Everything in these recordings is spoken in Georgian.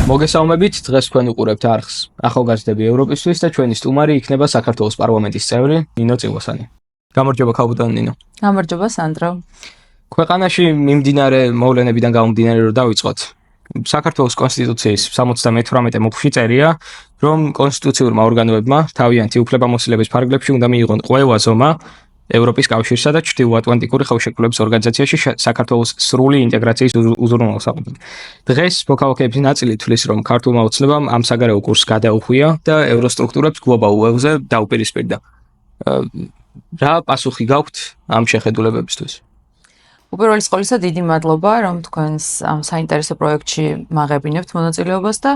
მოგესალმებით, დღეს თქვენ უყურებთ არხს ახალგაზრდები ევროპისთვის და ჩვენი სტუმარი იქნება საქართველოს პარლამენტის წევრი ნინო წილოსანი. გამარჯობა ქალბატონ ნინო. გამარჯობა სანდრო. ქვეყანაში მიმდინარე მოვლენებიდან გამომდინარე რომ დავიწყოთ. საქართველოს კონსტიტუციის 78 მუხლში წერია, რომ კონსტიტუციურმა ორგანოებმა თავიანთი უფლებამოსილების ფარგლებში უნდა მიიღონ ყველა ზომა ევროპის კავშირსა და ჩრდილოატლანტიკური ხელშეკრულების ორგანიზაციაში საქართველოს სრული ინტეგრაციის უზრუნველსაყოფად. დღეს მოქალაქეების ნაწილი თვლის, რომ ქართულმა ოცნებამ ამ საგარეო კურსს გადაუხვია და ევროსტრუქტურებს გლობალურ ველზე დაუპირისპირდა. რა პასუხი გაქვთ ამ შეხედულებებისთვის? უპირველეს ყოვლისა დიდი მადლობა, რომ თქვენს ამ საინტერესო პროექტში მაღებინებთ მონაწილეობას და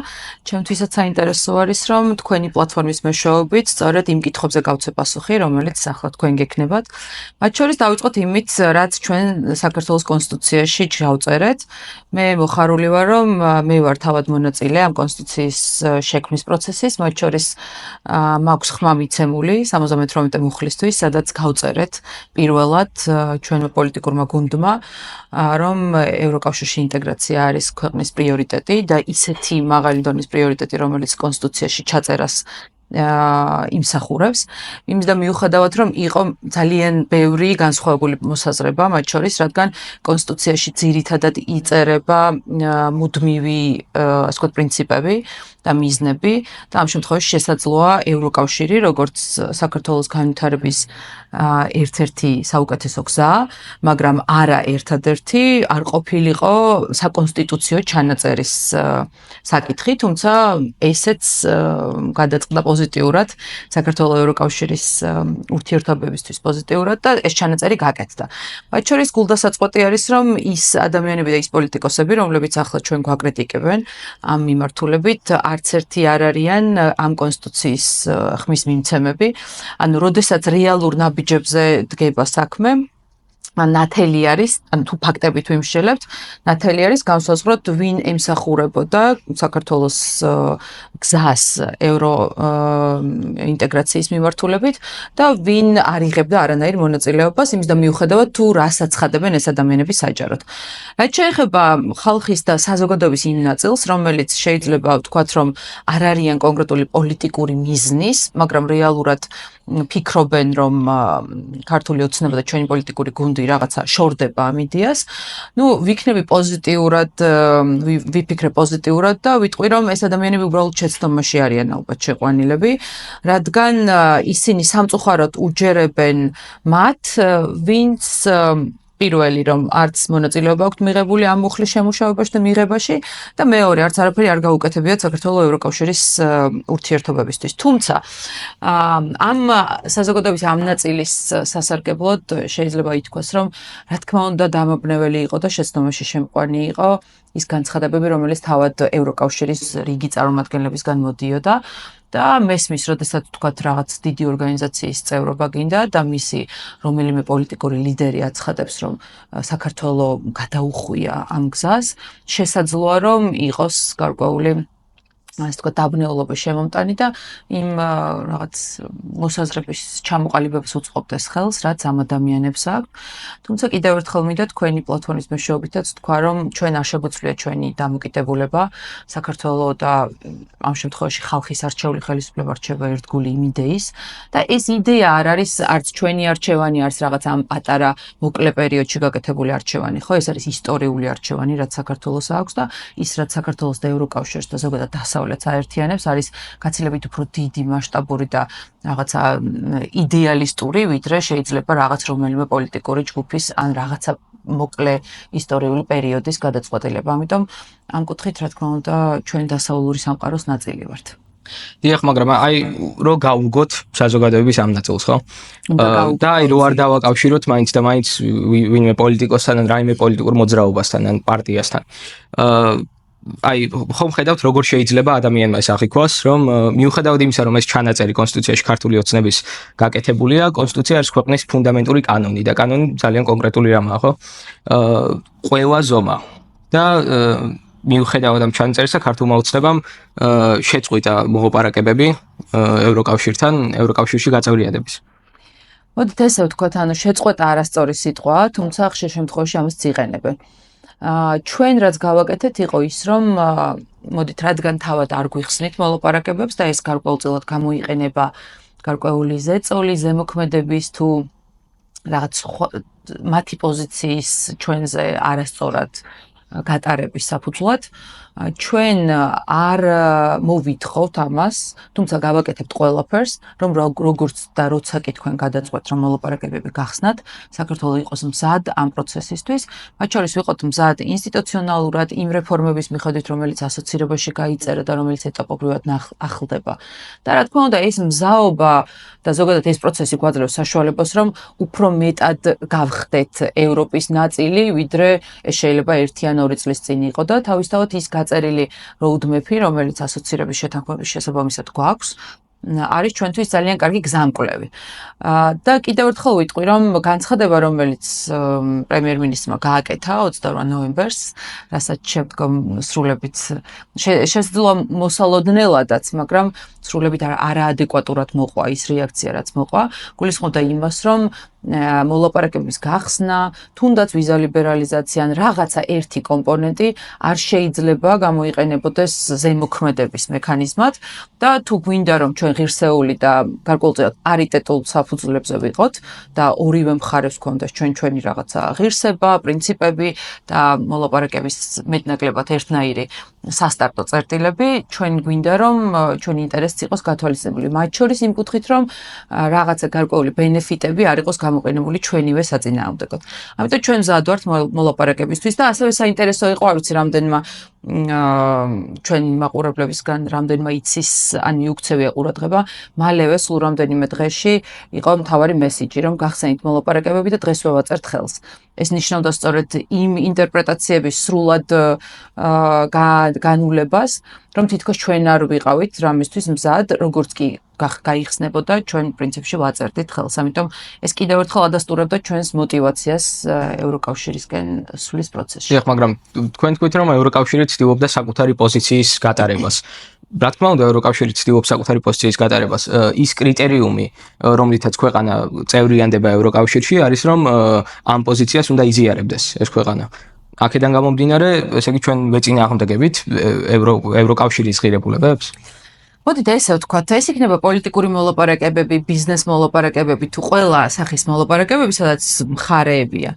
ჩემთვისაც საინტერესო არის, რომ თქვენი პლატფორმის მეშვეობით სწორედ იმ კითხვებზე გავცე პასუხი, რომელიც ახლა თქვენ გექნებათ. მათ შორის დავიწყოთ იმით, რაც ჩვენ საქართველოს კონსტიტუციაში ჩავწერეთ. მე მოხარული ვარ, რომ მე ვარ თავად მონაწილე ამ კონსტიტუციის შექმნის პროცესის, მათ შორის მაქვს ხმა მიცემული 78 მუხლისთვის, სადაც გავწერეთ პირველად ჩვენმა პოლიტიკურმა გუნდმა რომ ევროკავშირში ინტეგრაცია არის ქვეყნის პრიორიტეტი და ისეთი მაღალი დონის პრიორიტეტი, რომელიც კონსტიტუციაში ჩაწერას იმსახურებს. იმის და მიუხედავად, რომ იყო ძალიან ბევრი განსხვავებული მოსაზრება, მათ შორის, რადგან კონსტიტუციაში ძირითადად იწერება მუდმივი, ასე ვთქვათ, პრინციპები და მიზნები და ამ შემთხვევაში შესაძლოა ევროკავშირი, როგორც საქართველოს განვითარების ერთ-ერთი საუკეთესო გზა, მაგრამ არა ერთადერთი, არ ყოფილიყო საკონსტიტუციო ჩანაწერის საკითხი, თუმცა ესეც გადაწყდა პოზიტიურად საქართველოს ევროკავშირის ურთიერთობებისთვის პოზიტიურად და ეს ჩანაწერი გაკეთდა. მათ შორის გულდასაწყვეტი არის, რომ ის ადამიანები და ის პოლიტიკოსები, რომლებიც ახლა ჩვენ გვაკრიტიკებენ ამ მიმართულებით, არც ერთი არ არიან ამ კონსტიტუციის ხმის მიმცემები. ანუ, როდესაც რეალურ ნაბიჯებზე დგება საქმე, ნათელი არის, ანუ თუ ფაქტებით ვიმსჯელებთ, ნათელი არის განსაზღვროთ, ვინ ემსახურებოდა საქართველოს გზას ევრო ინტეგრაციის მიმართულებით და ვინ არ იღებდა არანაირ მონაწილეობას, იმის და მიუხედავად თუ რას აცხადებენ ეს ადამიანები საჯაროდ. რაც შეეხება ხალხის და საზოგადოების იმ ნაწილს, რომელიც შეიძლება ვთქვათ, რომ არ არიან კონკრეტული პოლიტიკური მიზნის, მაგრამ რეალურად ფიქრობენ, რომ ქართული ოცნება და ჩვენი პოლიტიკური გუნდი რაღაცა შორდება ამ იდეას. ვიქნები პოზიტიურად, ვიფიქრე პოზიტიურად და ვიტყვი, რომ ეს ადამიანები უბრალოდ შეცდომაში არიან ალბათ შეყვანილები, რადგან ისინი სამწუხაროდ უჯერებენ მათ, ვინც პირველი რომ არც მონაწილეობა აქვთ მიღებული ამ მუხლის შემუშავებაში და მიღებაში და მეორე არც არაფერი არ გაუკეთებიათ საქართველოს ევროკავშირის ურთიერთობებისთვის. თუმცა ამ საზოგადოების ამ ნაწილის სასარგებლოდ შეიძლება ითქვას, რომ რა თქმა უნდა დამაბნეველი იყო და შეცდომაში შემყვანი იყო ის განცხადებები, რომელიც თავად ევროკავშირის რიგი წარმომადგენლებისგან მოდიოდა. და მესმის, როდესაც თქვათ რაღაც დიდი ორგანიზაციის წევრობა გინდა და მისი რომელიმე პოლიტიკური ლიდერი აცხადებს, რომ საქართველოს გადაუხვია ამ გზას, შესაძლოა რომ იყოს გარკვეული ასე ვთქვათ, დაბნეულობის შემომტანი და იმ რაღაც მოსაზრების ჩამოყალიბებას უწყობდეს ხელს, რაც ამ ადამიანებს აქვს. თუმცა კიდევ ერთხელ მინდა თქვენი პლატფორმის მეშვეობითაც თქვა, რომ ჩვენ არ შეგვიძლია ჩვენი დამოკიდებულება საქართველოს და ამ შემთხვევაში ხალხის არჩეული ხელისუფლება რჩება ერთგული იმ იდეის და ეს იდეა არ არის არც ჩვენი არჩევანი, არც რაღაც ამ პატარა მოკლე პერიოდში გაკეთებული არჩევანი, ხო? ეს არის ისტორიული არჩევანი, რაც საქართველოს აქვს და ის რაც საქართველოს და ევროკავშირს და ზოგადად დასავლეთს აერთიანებს, არის გაცილებით უფრო დიდი, მასშტაბური და რაღაცა იდეალისტური, ვიდრე შეიძლება რაღაც რომელიმე პოლიტიკური ჯგუფის ან რაღაცა მოკლე ისტორიული პერიოდის გადაწყვეტილება. ამიტომ ამ კუთხით, რა თქმა უნდა, ჩვენ დასავლური სამყაროს ნაწილი ვართ. დიახ, მაგრამ რო გავუგოთ საზოგადოების ამ ნაწილს, ხო? და რო არ დავაკავშიროთ მაინც და მაინც ვინმე პოლიტიკოსთან ან რაიმე პოლიტიკურ მოძრაობასთან ან პარტიასთან. ხომ ხედავთ, როგორ შეიძლება ადამიანმა ეს აღიქვას, რომ მიუხედავად იმისა, რომ ეს ჩანაწერი კონსტიტუციაში ქართული ოცნების გაკეთებულია, კონსტიტუცია არის ქვეყნის ფუნდამენტური კანონი და კანონი ძალიან კონკრეტული რამაა, ხო? ყველა ზომა და მიუხედავად ამ ჩანაწერისა, ქართულმა ოცნებამ შეწყვიტა მოლაპარაკებები ევროკავშირთან, ევროკავშირში გაწევრიანების. მოდით ესე ვთქვათ, შეწყვეტა არასწორი სიტყვაა, თუმცა ხშირ შემთხვევაში ამას იღენებენ. ჩვენ რაც გავაკეთეთ იყო ის, რომ მოდით, რადგან თავად არ გვიხსნით მოლაპარაკებებს და ეს გარკვეულწილად გამოიყენება გარკვეული ზეწოლის, ზემოქმედების თუ რაღაც მათი პოზიციის ჩვენზე არასწორად გატარების საფუძვლად, ჩვენ არ მოვითხოვთ ამას, თუმცა გავაკეთებთ ყველაფერს, რომ როგორც და როცა კი თქვენ გადაწყვეტთ, რომ მოლაპარაკებები გახსნათ, საქართველო იყოს მზად ამ პროცესისთვის, მათ შორის ვიყოთ მზად ინსტიტუციონალურად იმ რეფორმების მიხედვით, რომელიც ასოცირებაში გაიწერა და რომელიც ეტაპობრივად ახლდება. და რა თქმა უნდა, ეს მზაობა და ზოგადად ეს პროცესი გვაძლევს საშუალებას, რომ უფრო მეტად გავხდეთ ევროპის ნაწილი, ვიდრე ეს შეიძლება 1 ან 2 წლის წინ იყო და თავისთავად ის გაწერილი roadmap-ი, რომელიც ასოცირების შეთანხმების შესაბამისად გვაქვს, არის ჩვენთვის ძალიან კარგი გზამკვლევი. და კიდევ ერთხელ ვიტყვი, რომ განცხადება, რომელიც პრემიერ-მინისტრმა გააკეთა 28 ნოემბერს, რასაც შემდგომ სრულებით შესაძლოა მოსალოდნელადაც, მაგრამ სრულებით არაადეკვატურად მოყვა ის რეაქცია, რაც მოყვა, გულისხმობდა იმას, რომ მოლაპარაკებების გახსნა, თუნდაც ვიზა ლიბერალიზაცია ან რაღაცა ერთი კომპონენტი არ შეიძლება გამოიყენებოდეს ზემოქმედების მექანიზმად და თუ გვინდა რომ ჩვენ ღირსეული და გარკვეულწილად პარიტეტულ საფუძვლებზე ვიყოთ და ორივე მხარეს გქონდეს ჩვენი რაღაცა ღირსება, პრინციპები და მოლაპარაკების მეტნაკლებად ერთნაირი სასტარტო წერტილები, ჩვენ გვინდა რომ ჩვენი ინტერესიც იყოს გათვალისწინებული. მათ შორის იმ კუთხით რომ რაღაცა გარკვეული ბენეფიტები არ იყოს გამოყენებული ჩვენივე საწინააღმდეგოდ. ამიტომ ჩვენ მზად ვართ მოლაპარაკებისთვის და ასევე საინტერესო იყო, არ ვიცი, რამდენმა ჩვენი მაყურებლებისგან რამდენმა იცის ან მიუქცევია ყურადღება, მალევე სულ რამდენიმე დღეში იყო მთავარი მესიჯი, რომ გახსენით მოლაპარაკებები და დღესვე ვაწერთ ხელს. ეს ნიშნავდა სწორედ იმ ინტერპრეტაციების სრულად განულებას, რომ თითქოს ჩვენ არ ვიყავით რამისთვის მზად, როგორც კი გაიხსნებოდა, ჩვენ პრინციპში ვაწერდით ხელს. ამიტომ ეს კიდევ ერთხელ ადასტურებდა ჩვენს мотивაციას ევროკავშირისკენ სვლის პროცესში. დიახ, მაგრამ თქვენ თქვით, რომ ევროკავშირი ცდილობდა საკუთარი პოზიციის გატარებას. რა თქმა უნდა, ევროკავშირი ცდილობს საკუთარი პოზიციის გატარებას. ის კრიტერიუმი, რომლითაც ქვეყანა წევრიანდება ევროკავშირში, არის რომ ამ პოზიციას უნდა იზიარებდეს ეს ქვეყანა. აქედან გამომდინარე, ესე იგი ჩვენ ვეწინააღმდეგებით ევროკავშირის ღირებულებებს? მოდით ესე ვთქვათ, ეს იქნება პოლიტიკური მოლაპარაკებები, ბიზნეს მოლაპარაკებები თუ ყველა სახის მოლაპარაკებები, სადაც მხარეებია.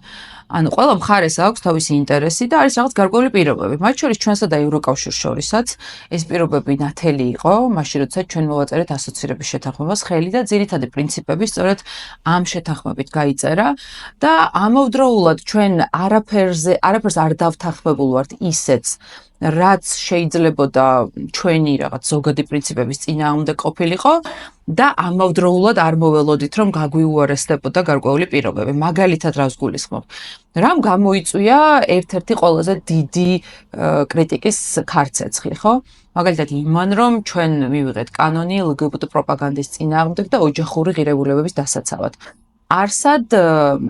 ანუ ყველა მხარეს აქვს თავისი ინტერესი და არის რაღაც გარკვეული პირობები. მათ შორის ჩვენსა და ევროკავშირს შორისაც ეს პირობები ნათელი იყო, მაშინ როცა ჩვენ მოვაწერეთ ასოცირების შეთანხმებას ხელი და ძირითადი პრინციპები სწორედ ამ შეთანხმებით გაიწერა და ამავდროულად ჩვენ არაფერს არ დავთანხმებულ ვართ ისეც რაც შეიძლებოდა ჩვენი რაღაც ზოგადი პრინციპების წინააღმდეგ ყოფილიყო და ამავდროულად არ მოველოდით რომ გაგვიუარესდებოდა გარკვეული პირობები. მაგალითად რას გულისხმობ? რამ გამოიწვია ერთ-ერთი ყველაზე დიდი კრიტიკის ქარცეცხლი, ხო? მაგალითად იმან რომ ჩვენ მივიღეთ კანონი LGBT პროპაგანდის წინააღმდეგ და ოჯახური ღირებულებების დასაცავად. არსად,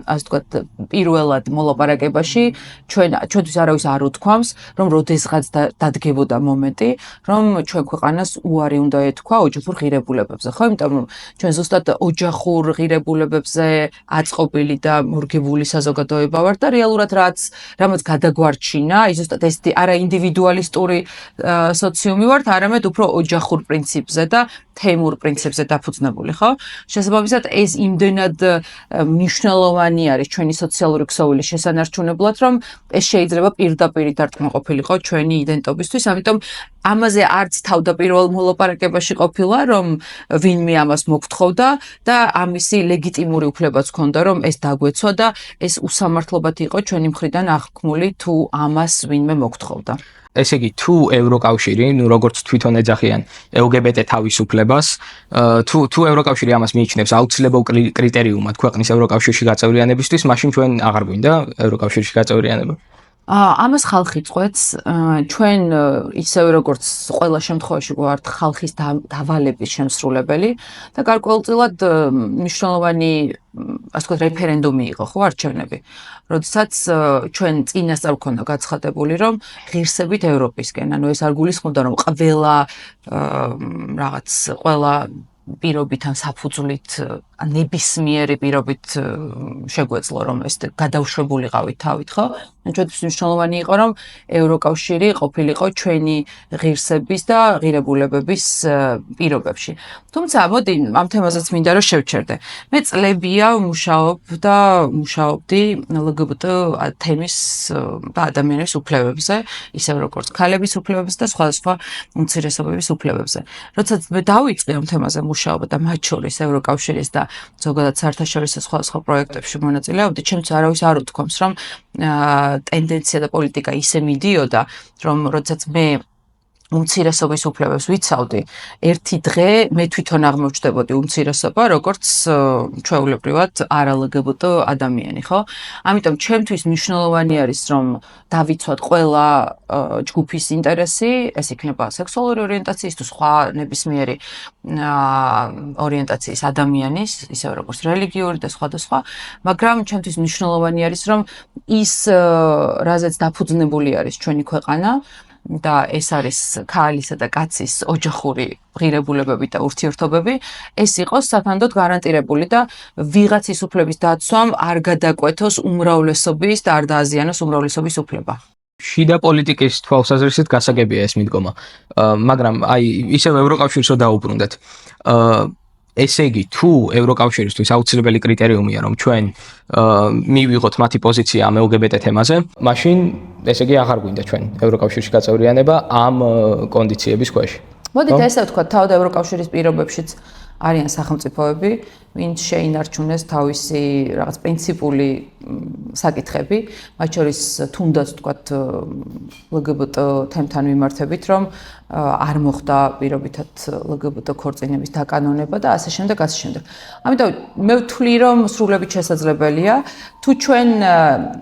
ასე ვთქვათ, პირველად მოლაპარაკებაში ჩვენთვის არავის არ უთქვამს, რომ როდესღაც დადგებოდა მომენტი, რომ ჩვენ ქვეყანას უარი უნდა ეთქვა ოჯახურ ღირებულებებზე, ხო? იმიტომ რომ ჩვენ ზუსტად ოჯახურ ღირებულებებზე აწყობილი და მორგებული საზოგადოება ვართ და რეალურად რამაც გადაგვარჩინა, ის ზუსტად ეს არა ინდივიდუალისტური სოციუმი ვართ, არამედ უფრო ოჯახურ პრინციპზე და თემურ პრინციპზე დაფუძნებული, ხო? შესაბამისად, ეს იმდენად მნიშვნელოვანი არის ჩვენი სოციალური ქსოვილის შესანარჩუნებლად, რომ ეს შეიძლება პირდაპირ დარტყმა ყოფილიყო ჩვენი იდენტობისთვის, ამიტომ ამაზე არც თავდაპირველ მოლაპარაკებაში ყოფილა, რომ ვინმე ამას მოგთხოვდა და ამისი ლეგიტიმური უფლებაც ჰქონდა, რომ ეს დაგვეცვა და ეს უსამართლობად იყო ჩვენი მხრიდან აღქმული, თუ ამას ვინმე მოგთხოვდა. ესე იგი, თუ ევროკავშირი, ნუ როგორც თვითონ ეძახიან LGBT თავისუფლებას, თუ ევროკავშირი ამას მიიჩნევს აუცილებელ კრიტერიუმად ქვეყნის ევროკავშირში გაწევრიანებისთვის, მაშინ ჩვენ აღარ გვინდა ევროკავშირში გაწევრიანება. ამას ხალხი წყვეტს, ჩვენ ისევე როგორც ყველა შემთხვევაში ვართ ხალხის დავალების შემსრულებელი და გარკვეულწილად მნიშვნელოვანი, ასე ვთქვათ, რეფერენდუმი იყო, ხო, არჩევნები. როდესაც ჩვენ წინასწარ გვქონდა გაცხადებული, რომ ღირსებით ევროპისკენ, ანუ ეს არ გულისხმობდა, რომ ყველა პირობით ან საფუძვლით ან ნებისმიერი პირობით შეგვეძლო რომ ეს გადავშვებულიყავით თავით, ხო? ჩვენთვის მნიშვნელოვანი იყო რომ ევროკავშირი ყოფილიყო ჩვენი ღირსების და ღირებულებების პირობებში. თუმცა მოდი ამ თემაზეც მინდა რომ შევჩერდე. მე წლებია მუშაობდი LGBT თემის და ადამიანების უფლებებზე, ისევ როგორც ქალების უფლებებზე და სხვადასხვა უმცირესობების უფლებებზე. როდესაც მე დავიწყე ამ თემაზე მუშაობა და მათ შორის ევროკავშირის და ზოგადად საერთაშორისო სხვადასხვა პროექტებში მონაწილეობდი, ჩემთვის არავის არ უთქვამს, რომ ტენდენცია და პოლიტიკა ისე მიდიოდა, რომ როდესაც მე უმცირესობის უფლებებს ვიცავდი, ერთი დღე მე თვითონ აღმოჩნდებოდი უმცირესობა, როგორც ჩვეულებრივად არალგბტ ადამიანი, ხო? ამიტომ ჩემთვის მნიშვნელოვანი არის, რომ დავიცვათ ყველა ჯგუფის ინტერესი, ეს იქნება სექსუალური ორიენტაციის თუ სხვა ნებისმიერი ორიენტაციის ადამიანის, ისე როგორც რელიგიური და სხვადასხვა, მაგრამ ჩემთვის მნიშვნელოვანი არის, რომ ის რაზეც დაფუძნებული არის ჩვენი ქვეყანა და ეს არის ქალისა და კაცის ოჯახური ღირებულებები და ურთიერთობები, ეს იყოს საფრანგეთად გარანტირებული და ვიღაცის უფლების დაცვამ არ გადაკვეთოს უმრავლესობის და არ დააზიანოს უმრავლესობის უფლება. შიდა პოლიტიკის თვალსაზრისით გასაგებია ეს მიდგომა. მაგრამ აი ისევ ევროკავშირს რო დაუბრუნდეთ. ესე იგი, თუ ევროკავშირისთვის აუცილებელი კრიტერიუმია, რომ ჩვენ მივიღოთ მათი პოზიცია ამ LGBT თემაზე, მაშინ ესე იგი აღარ გვინდა ჩვენ ევროკავშირში გაწევრიანება ამ კონდიციების ქვეშ. მოდით ესე ვთქვათ, თავად ევროკავშირის პირობებშიც არიან სახელმწიფოები, ვინც შეინარჩუნეს თავისი რაღაც პრინციპული საკითხები, მათ შორის თუნდაც ვთქვათ LGBT თემთან მიმართებით, რომ არ მოხდა პირობითად LGBT ქორწინების დაკანონება და ასე შემდეგ, ასე შემდეგ. ამიტომ მე ვთვლი, რომ სრულებით შესაძლებელია, თუ ჩვენ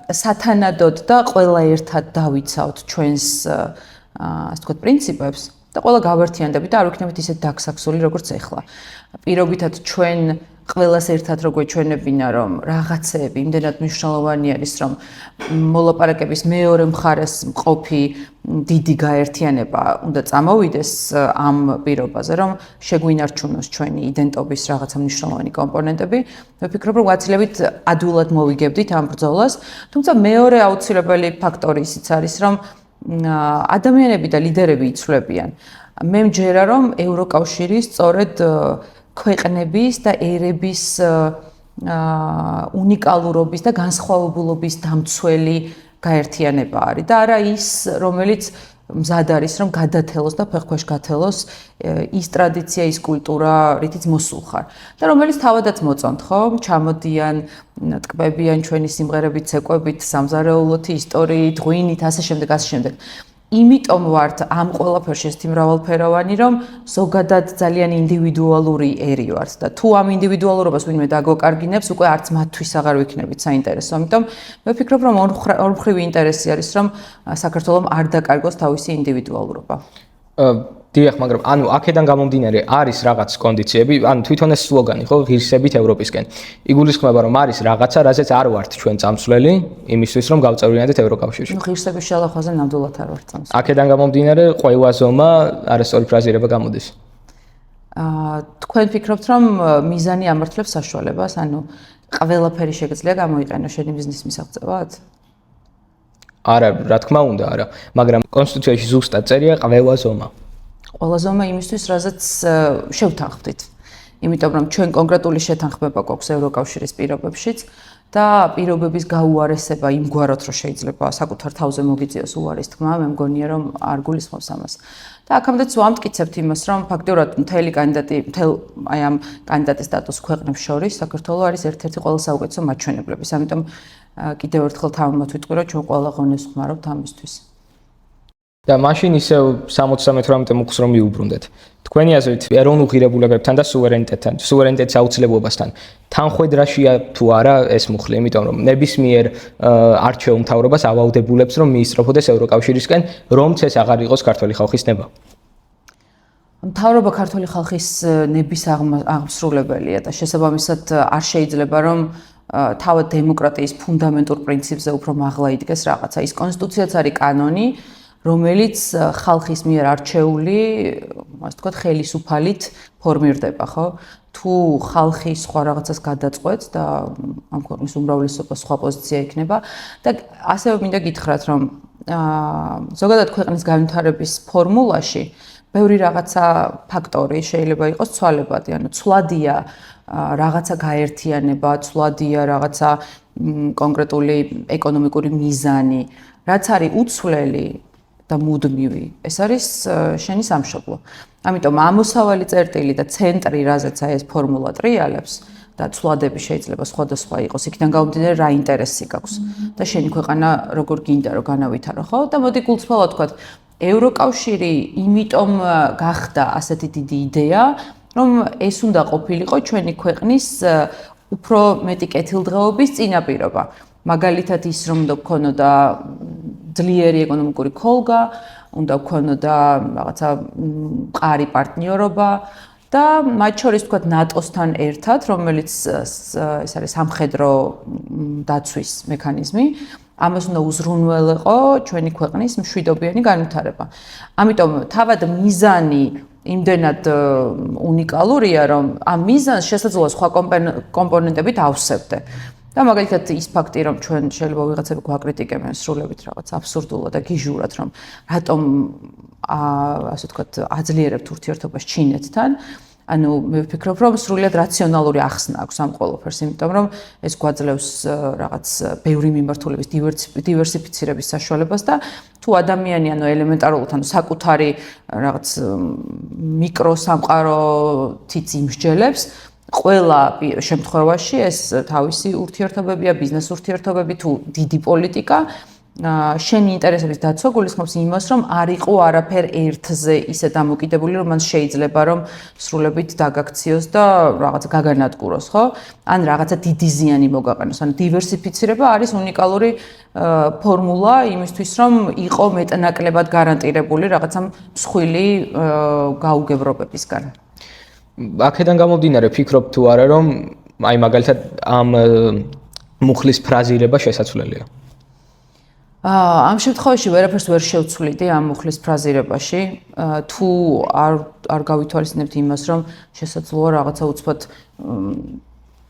სათანადოდ და ყველა ერთად დავიცავთ ჩვენს ასე ვთქვათ პრინციპებს და ყველა გავერთიანდებით და არ ვიქნებით ისეთ დაგსაქსული, როგორც ეხლა. პირობითად ჩვენ ყველას ერთად რო გვეჩვენებინა, რომ რაღაცეები იმდენად მნიშვნელოვანი არის, რომ მოლაპარაკების მეორე მხარეს მყოფი დიდი გაერთიანება უნდა წამოვიდეს ამ პირობაზე, რომ შეგვინარჩუნოს ჩვენი იდენტობის რაღაცა მნიშვნელოვანი კომპონენტები. მე ვფიქრობ, რომ გაცილებით ადვილად მოვიგებდით ამ ბრძოლას, თუმცა მეორე აუცილებელი ფაქტორი ისიც არის, რომ ადამიანები და ლიდერები იცვლებიან. მე მჯერა, რომ ევროკავშირი სწორედ ქვეყნების და ერების უნიკალურობის და განსხვავებულობის დამცველი გაერთიანება არის და არა ის, რომელიც მზად არის, რომ გადათელოს და ფეხქვეშ გათელოს ის ტრადიცია, ის კულტურა, რითიც მოსულ ხარ. და რომელიც თავადაც მოწონთ, ხო? ჩამოდიან, ტკბებიან ჩვენი სიმღერებით, ცეკვებით, სამზარეულოთი, ისტორიით, ღვინით, ასე შემდეგ, ასე შემდეგ. იმიტომ ვართ ამ ყველაფერში ესეთი მრავალფეროვანი, რომ ზოგადად ძალიან ინდივიდუალური ერი ვართ და თუ ამ ინდივიდუალურობას ვინმე დაგოკარგინებს, უკვე არც მათთვის აღარ ვიქნებით საინტერესო. ამიტომ მე ვფიქრობ, რომ ორმხრივი ინტერესი არის, რომ საქართველოს არ დაკარგოს თავისი ინდივიდუალურობა. დიახ, მაგრამ ანუ აქედან გამომდინარე არის რაღაც კონდიციები, ანუ თვითონ ეს სლოგანი ხო ღირსებით ევროპისკენ. იგულისხმება, რომ არის რაღაცა, რაზეც არ ვართ ჩვენ წამსვლელი, იმისთვის რომ გავწევრიანდეთ ევროკავშირში. ღირსების შალახვაზე ნამდვილად არ ვართ წამსვლელი. აქედან გამომდინარე, ყველა ზომა არასწორი ფრაზირება გამოდის. თქვენ ფიქრობთ, რომ მიზანი ამართლებს საშუალებას, ანუ ყველაფერი შეგიძლია გამოიყენოს შენი ბიზნეს მისაღწევად? არა, რა თქმა უნდა, არა, მაგრამ კონსტიტუციაში ზუსტად წერია ყველა ზომა. ყველა ზომა იმისთვის, რაზეც შევთანხმდით. იმიტომ რომ ჩვენ კონკრეტული შეთანხმება გვაქვს ევროკავშირის პირობებშიც და პირობების გაუარესება იმგვარად, რომ შეიძლება საკუთარ თავზე მოგიწიოს უარის თქმა, მე მგონია, რომ არ გულისხმობს ამას. და აქამდეც ვამტკიცებთ იმას, რომ ფაქტობრივად მთელი კანდიდატი, აი ამ კანდიდატის სტატუს ქვეყნებს შორის საქართველო არის ერთ-ერთი ყველა საუკეთესო მაჩვენებლების. ამიტომ კიდევ ერთხელ თავმოთ ვიტყვი, რომ ჩვენ ყველა ღონეს ვხმარობთ ამისთვის. და მაშინ ისევ 78 მუხს რომ მიუბრუნდეთ. თქვენი აზრით, ეროვნულ ღირებულებებთან და სუვერენიტეტის აუცილებლობასთან თანხვედრაშია თუ არა ეს მუხლი, იმიტომ რომ ნებისმიერ არჩეულ მთავრობას ავაუდებულებს, რომ მიისწრაფოდეს ევროკავშირისკენ, რომც ეს აღარ იყოს ქართული ხალხის ნება. მთავრობა ქართული ხალხის ნების აღმსრულებელია და შესაბამისად არ შეიძლება რომ თავად დემოკრატიის ფუნდამენტურ პრინციპზე უფრო მაღლა იდგეს რაღაცა. ის კონსტიტუციაც არის კანონი, რომელიც ხალხის მიერ არჩეული, ასე ვთქვათ, ხელისუფალით ფორმირდება, ხო? თუ ხალხი სხვა რაღაცას გადაწყვეტს და ამ ქვეყნის უმრავლესობა სხვა პოზიცია იქნება და ასევე მინდა გითხრათ, რომ ზოგადად ქვეყნის განვითარების ფორმულაში ბევრი რაღაცა ფაქტორი შეიძლება იყოს ცვალებადი, ანუ ცვლადია რაღაცა გაერთიანება, ცვლადია რაღაცა კონკრეტული ეკონომიკური მიზანი, რაც არის უცვლელი და მუდმივი, ეს არის შენი სამშობლო. ამიტომ ამოსავალი წერტილი და ცენტრი, რაზეც აი ეს ფორმულა ტრიალებს და ცვლადები შეიძლება სხვადასხვა იყოს, იქიდან გამომდინარე რა ინტერესი გაქვს და შენი ქვეყანა როგორ გინდა რომ განავითარო, ხო? და მოდი გულწრფელად ვთქვათ, ევროკავშირი იმიტომ გახდა ასეთი დიდი იდეა, რომ ეს უნდა ყოფილიყო ჩვენი ქვეყნის უფრო მეტი კეთილდღეობის წინაპირობა. მაგალითად ის რომ უნდა გქონოდა ძლიერი ეკონომიკური ქოლგა, უნდა გქონოდა რაღაცა მყარი პარტნიორობა და მათ შორის ვთქვათ ნატოსთან ერთად, რომელიც ეს არის სამხედრო დაცვის მექანიზმი, ამას უნდა უზრუნველყო ჩვენი ქვეყნის მშვიდობიანი განვითარება. ამიტომ თავად მიზანი იმდენად უნიკალურია, რომ ამ მიზანს შესაძლოა სხვა კომპონენტებით ავსებდე. და მაგალითად ის ფაქტი, რომ ჩვენ შეიძლება ვიღაცები გვაკრიტიკებენ სრულებით რაღაც აბსურდულად და გიჟურად, რომ რატომ ასე ვთქვათ, აძლიერებთ ურთიერთობას ჩინეთთან. ანუ მე ვფიქრობ, რომ სრულიად რაციონალური ახსნა აქვს ამ ყველაფერს, იმიტომ რომ ეს გვაძლევს რაღაც ბევრი მიმართულების დივერსიფიცირების საშუალებას და თუ ადამიანი ანუ ელემენტარულად ანუ საკუთარი რაღაც მიკრო სამყაროთიც იმსჯელებს, ყველა შემთხვევაში ეს თავისი ურთიერთობებია, ბიზნეს ურთიერთობები თუ დიდი პოლიტიკა შენი ინტერესების დაცვა გულისხმობს იმას, რომ არ იყო არაფერ ერთზე ისე დამოკიდებული, რომ მან შეიძლება რომ სრულებით დაგაქციოს და რაღაც გაგანადგუროს, ხო? ან რაღაცა დიდი ზიანი მოგაყენოს. ანუ დივერსიფიცირება არის უნიკალური ფორმულა იმისთვის, რომ იყო მეტნაკლებად გარანტირებული რაღაცა მსხვილი გაუგებრობებისგან. აქედან გამომდინარე ფიქრობ თუ არა, რომ აი მაგალითად ამ მუხლის ფრაზირება შესაძლებელია. ამ შემთხვევაში ვერაფერს ვერ შევცვლიდი ამ მუხლის ფრაზირებაში, თუ არ გავითვალისწინებთ იმას, რომ შესაძლოა რაღაცა უცბად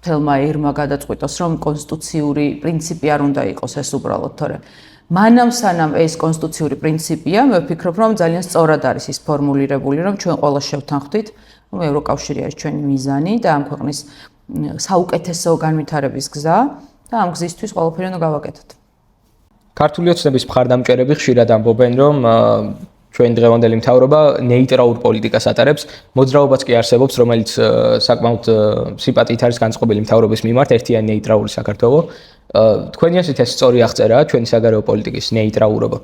თელმა ერმა გადაწყვიტოს, რომ კონსტიტუციური პრინციპი არ უნდა იყოს ეს უბრალოდ, თორე მანამ სანამ ეს კონსტიტუციური პრინციპია, მე ვფიქრობ, რომ ძალიან სწორად არის ის ფორმულირებული, რომ ჩვენ ყველა შევთანხმდით, რომ ევროკავშირი არის ჩვენი მიზანი და ამ ქვეყნის საუკეთესო განვითარების გზა და ამ გზისთვის ყველაფერი უნდა გავაკეთოთ. ქართული ოცნების მხარდამჭერები ხშირად ამბობენ, რომ ჩვენი დღევანდელი მთავრობა ნეიტრალურ პოლიტიკას ატარებს, მოძრაობაც კი არსებობს, რომელიც საკმაოდ სიმპათიით არის განწყობილი მთავრობის მიმართ, ერთიანი ნეიტრალური საქართველო. თქვენი აზრით ეს სწორი აღწერაა ჩვენი საგარეო პოლიტიკის ნეიტრალურობა?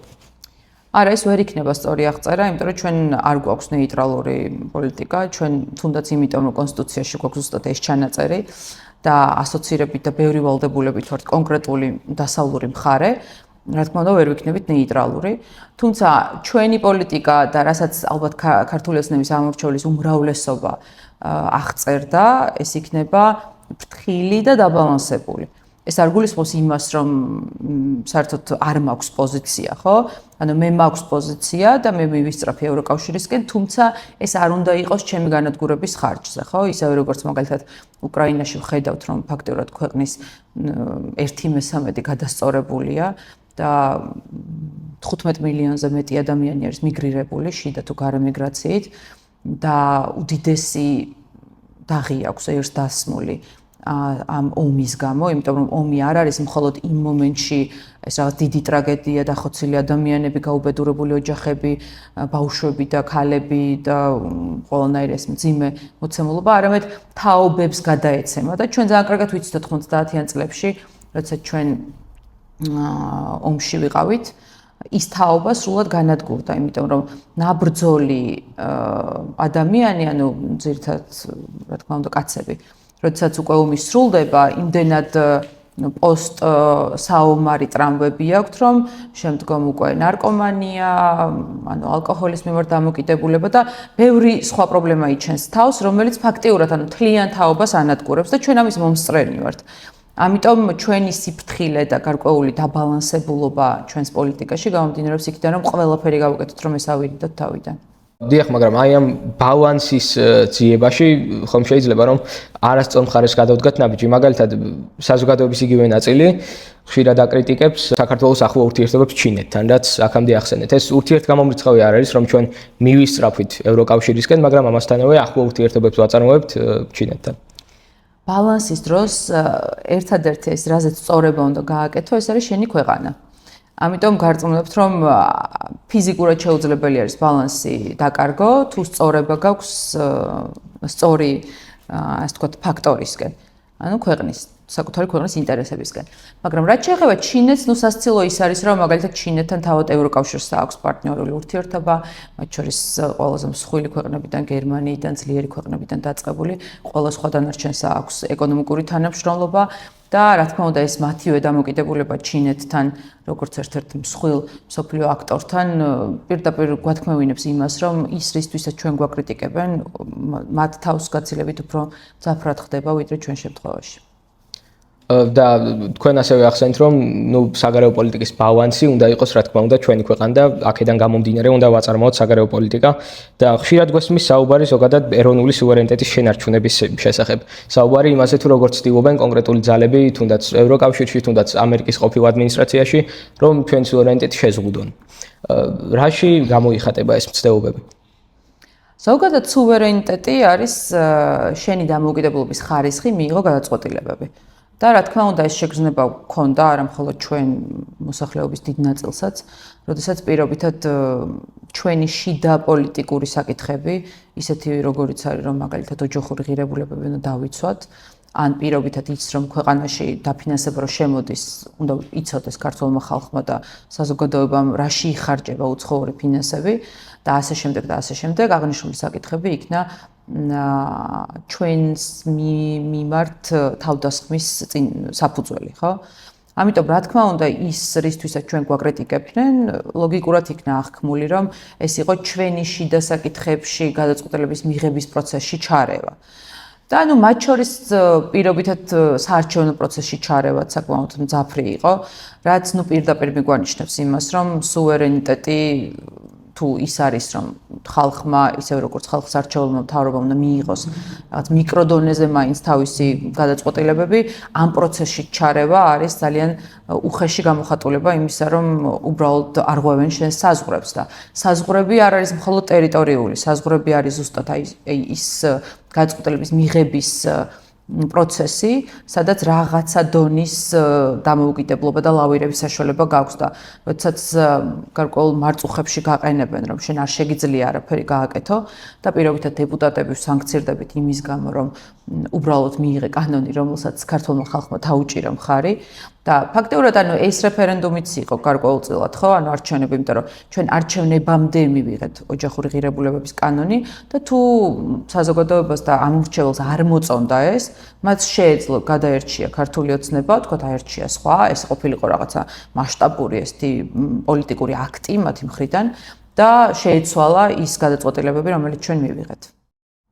არა, ეს ვერ იქნება სწორი აღწერა, იმიტომ რომ ჩვენ არ გვაქვს ნეიტრალური პოლიტიკა, ჩვენ თუნდაც იმიტომ რომ კონსტიტუციაში გვაქვს ზუსტად ეს ჩანაწერი და ასოცირებით და ბევრი ვალდებულებით ვართ კონკრეტული დასავლური მხარე. რა თქმა უნდა, ვერ ვიქნებით ნეიტრალური. თუმცა ჩვენი პოლიტიკა და რასაც ალბათ ქართული ოცნების ამორჩევლის უმრავლესობა აღწერდა, ეს იქნება ფრთხილი და დაბალანსებული. ეს არ გულისხმობს იმას, რომ საერთოდ არ მაქვს პოზიცია, ხო? ანუ მე მაქვს პოზიცია და მე მივისწრაფი ევროკავშირისკენ, თუმცა ეს არ უნდა იყოს ჩემი განადგურების ხარჯზე, ხო? ისევე როგორც მაგალითად უკრაინაში ვხედავთ, რომ ფაქტიურად ქვეყნის 1/13 გადასწორებულია და 15 მილიონზე მეტი ადამიანი არის მიგრირებული შიდა თუ გარე მიგრაციით და უდიდესი დაღი აქვს ერს დასმული ამ ომის გამო, იმიტომ რომ ომი არ არის მხოლოდ იმ მომენტში ეს რაღაც დიდი ტრაგედია, დახოცილი ადამიანები, გაუბედურებული ოჯახები, ბავშვები და ქალები და ყველანაირი ეს მძიმე მოცემულობა, არამედ თაობებს გადაეცემა და ჩვენ ძალიან კარგად ვიცით 90-იან წლებში, როდესაც ჩვენ ომში ვიყავით, ის თაობა სრულად განადგურდა, იმიტომ რომ ნაბრძოლი ადამიანი, ანუ ძირითადად, რა თქმა უნდა, კაცები, როდესაც უკვე ომი სრულდება, იმდენად პოსტ საომარი ტრამვები აქვთ, რომ შემდგომ უკვე ნარკომანია, ანუ ალკოჰოლის მიმართ დამოკიდებულება და ბევრი სხვა პრობლემა იჩენს თავს, რომელიც ფაქტიურად ანუ თლიან თაობას ანადგურებს და ჩვენ ამის მომსწრენი ვართ. ამიტომ ჩვენი სიფრთხილე და გარკვეული დაბალანსებულობა ჩვენს პოლიტიკაში გამომდინარეობს იქიდან, რომ ყველაფერი გავუკეთოთ, რომ ეს ავირიდოთ თავიდან. დიახ, მაგრამ აი ამ ბალანსის ძიებაში ხომ შეიძლება რომ არასწორ მხარეს გადავდგათ ნაბიჯი, მაგალითად საზოგადოების იგივე ნაწილი ხშირად აკრიტიკებს საქართველოს ახლო ურთიერთობებს ჩინეთთან, რაც აქამდე ახსენეთ. ეს ურთიერთგამომრიცხავი არ არის, რომ ჩვენ მივისწრაფვით ევროკავშირისკენ, მაგრამ ამასთანავე ახლო ურთიერთობებს ვაწარმოებთ ჩინეთთან. ბალანსის დროს ერთადერთი ეს რაზეც სწორება უნდა გააკეთო, ეს არის შენი ქვეყანა. ამიტომ გარწმუნებთ, რომ ფიზიკურად შეუძლებელი არის ბალანსი დაკარგო, თუ სწორება გაქვს სწორი, ასე ვთქვათ, ფაქტორისკენ. ანუ ქვეყნის, საკუთარი ქვეყნის ინტერესებისკენ. მაგრამ რაც შეეხება ჩინეთს, ნუ სასცილო ის არის, რომ მაგალითად ჩინეთთან თავად ევროკავშირს აქვს პარტნიორული ურთიერთობა, მათ შორის ყველაზე მსხვილი ქვეყნებიდან, გერმანიიდან, ძლიერი ქვეყნებიდან დაწყებული, ყველა სხვა დანარჩენს აქვს ეკონომიკური თანამშრომლობა. და რა თქმა უნდა ეს მათივე დამოკიდებულება ჩინეთთან როგორც ერთ-ერთ მსხვილ მსოფლიო აქტორთან პირდაპირ გვათქმევინებს იმას რომ ის რისთვისაც ჩვენ გვაკრიტიკებენ მათ თავს გაცილებით უფრო მძაფრად ხდება ვიდრე ჩვენ შემთხვევაში. და თქვენ ასევე ახსენეთ რომ ნუ საგარეო პოლიტიკის ბალანსი უნდა იყოს რა თქმა უნდა ჩვენი ქვეყანა და აქედან გამომდინარე უნდა ვაწარმოოთ საგარეო პოლიტიკა და ხშირად გვესმის საუბარი ზოგადად ეროვნული სუვერენიტეტის შენარჩუნების შესახებ. საუბარი იმაზე თუ როგორ ცდილობენ კონკრეტული ძალები თუნდაც ევროკავშირში, თუნდაც ამერიკის ყოფილ ადმინისტრაციაში, რომ ჩვენ სუვერენიტეტი შეზღუდონ. რაში გამოიხატება ეს მცდელობები? ზოგადად სუვერენიტეტი არის შენი დამოუკიდებლობის ხარისხი მიიღო გადაწყვეტილებები. და რა თქმა უნდა ეს შეგრძნება გქონდა არა მხოლოდ ჩვენ მოსახლეობის დიდ ნაწილსაც, როდესაც პირობითად ჩვენი შიდა პოლიტიკური საკითხები, ისეთი როგორიც არის რომ მაგალითად ოჯახური ღირებულებები უნდა დავიცვათ, ან პირობითად ის რომ ქვეყანაში დაფინანსება რო შემოდის, უნდა იცოდეს ქართულმა ხალხმა და საზოგადოებამ რაში იხარჯება უცხოური ფინანსები და ასე შემდეგ და ასე შემდეგ, აღნიშნული საკითხები იქნა ჩვენს მიმართ თავდასხმის საფუძველი, ხო? ამიტომ რა თქმა უნდა ის რისთვისაც ჩვენ გვაკრიტიკებდნენ, ლოგიკურად იქნა აღქმული, რომ ეს იყო ჩვენი შიდა საკითხებში გადაწყვეტილების მიღების პროცესში ჩარევა. და ანუ მათ შორის პირობითად საარჩევნო პროცესში ჩარევაც საკმაოდ მძაფრი იყო, რაც ნუ პირდაპირ მიგვანიშნებს იმას, რომ სუვერენიტეტი თუ ის არის რომ ხალხმა ისე როგორც ხალხს არჩეულმა მთავრობამ უნდა მიიღოს რაღაც მიკროდონეზე მაინც თავისი გადაწყვეტილებები ამ პროცესში ჩარევა არის ძალიან უხეში გამოხატულება იმისა რომ უბრალოდ არღვევენ შენ საზღვრებს და საზღვრები არ არის მხოლოდ ტერიტორიული საზღვრები არის ზუსტად აი ის გადაწყვეტილების მიღების პროცესი, სადაც რაღაცა დონის დამოუკიდებლობა და ლავირების საშუალება გაქვს და როდესაც გარკვეულ მარწუხებში გაყენებენ, რომ შენ არ შეგიძლია არაფერი გააკეთო და პირობითად დეპუტატები სანქცირდებით იმის გამო, რომ უბრალოდ მიიღე კანონი, რომელსაც ქართულმა ხალხმა თავუჭირა მხარი და ფაქტობრივად ანუ ეს რეფერენდუმიც იყო გარკვეულწილად, ხო? ანუ არჩევნები, იმიტომ რომ ჩვენ არჩევნებამდე მივიღეთ ოჯახური ღირებულებების კანონი და თუ საზოგადოებას და ამორჩეველს არ მოწონდა ეს, მათ შეეძლო გადაერჩია ქართული ოცნება, თქვათ აერჩია სხვა, ეს ყოფილიყო რაღაცა მასშტაბური ესეთი პოლიტიკური აქტი მათი მხრიდან და შეეცვალა ის გადაწყვეტილებები, რომელიც ჩვენ მივიღეთ.